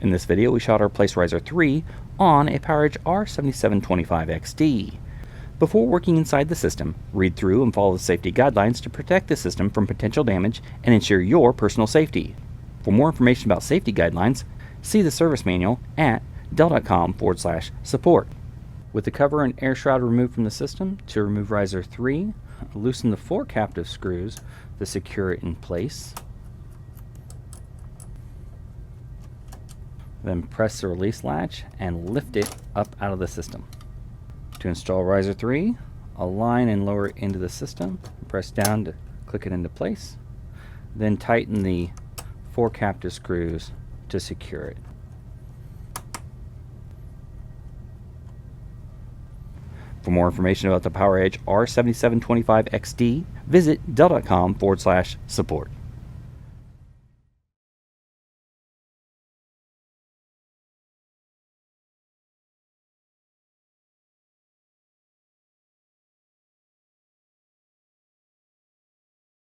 In this video, we shot our Place Riser 3 on a PowerEdge R7725XD. Before working inside the system, read through and follow the safety guidelines to protect the system from potential damage and ensure your personal safety. For more information about safety guidelines, see the service manual at dell.com/support. With the cover and air shroud removed from the system, to remove Riser 3, loosen the 4 captive screws to secure it in place. Then press the release latch and lift it up out of the system. To install Riser 3, align and lower it into the system. Press down to click it into place. Then tighten the 4 captive screws to secure it. For more information about the PowerEdge R7725XD, visit dell.com/support.